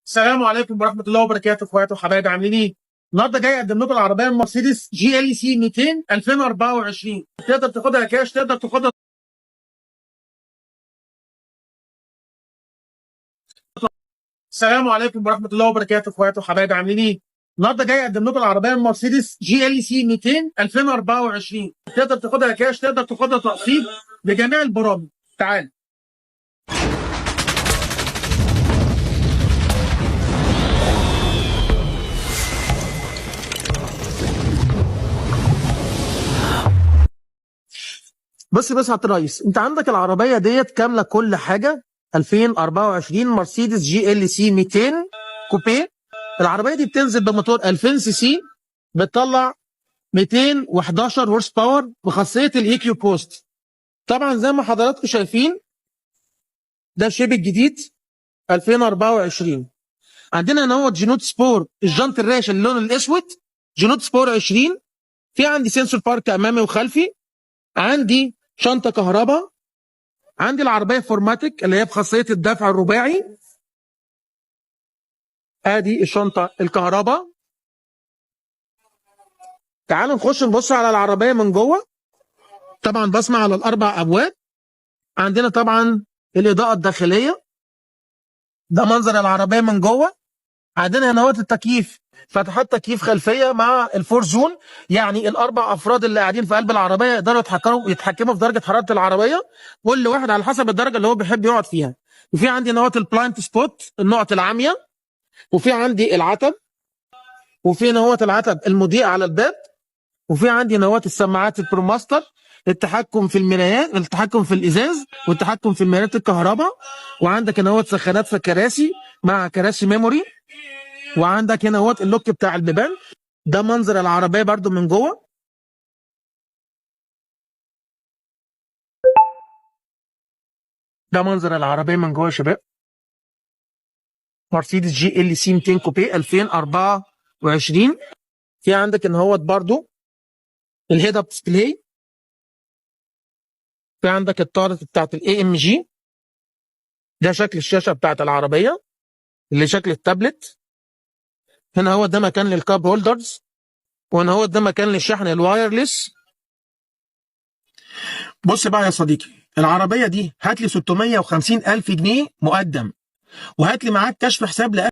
السلام عليكم ورحمة الله وبركاته اخواتي وحبايبي، عاملين ايه؟ النهارده جاي اقدم لكم العربية المرسيدس جي ال سي 200 2024. تقدر تاخدها كاش، تقدر تاخدها. السلام عليكم ورحمة الله وبركاته اخواتي وحبايبي، عاملين ايه؟ النهارده جاي اقدم لكم العربية المرسيدس جي ال سي 200 2024. تقدر تاخدها كاش، تقدر تاخدها تقسيط بجميع البرامج. تعال. بص يا عبد الريس، انت عندك العربيه ديت كامله كل حاجه. 2024 مرسيدس جي ال سي 200 كوبيه. العربيه دي بتنزل بموتور 2000 سي سي، بتطلع 211 هورس باور بخاصيه الاي كيو بوست. طبعا زي ما حضراتكم شايفين، ده الشيب الجديد 2024. عندنا هنا هو جنود سبور، الجنط الراشة اللون الاسود، جنود سبور 20. في عندي سنسور بارك امامي وخلفي، عندي شنطه كهرباء، عندي العربيه فورماتيك اللي هي بخاصيه الدفع الرباعي. ادي الشنطه الكهرباء. تعالوا نخش نبص على العربيه من جوه. طبعا بسمع على الاربع ابواب. عندنا طبعا الاضاءه الداخليه، ده منظر العربيه من جوه. عندنا هنا التكييف، فتحات تكييف خلفيه مع الفور زون، يعني الاربع افراد اللي قاعدين في قلب العربيه يقدروا يتحكموا في درجه حراره العربيه، كل واحد على حسب الدرجه اللي هو بيحب يقعد فيها. وفي عندي البلايند سبوت، النقط العاميه. وفي عندي العتب، وفي العتب المضيء على الباب. وفي عندي السماعات البروماستر، التحكم في المرايات، التحكم في الازاز، والتحكم في المرايات الكهرباء. وعندك سخانات في الكراسي مع كراسي ميموري. وعندك اللوك بتاع البيبان. ده منظر العربيه برده من جوه. ده منظر العربيه من جوه يا شباب. مرسيدس جي ال سي 200 كوبيه 2024. في عندك برده الهيد اب ديسبلاي. في عندك الطارة بتاعت الاي ام جي. ده شكل الشاشه بتاعت العربيه اللي شكل التابلت. هنا ده مكان للكاب هولدرز. وهنا ده مكان للشحن الوايرلس. بص بقى يا صديقي، العربيه دي هات لي 650 الف جنيه مقدم، وهات لي معاك كشف حساب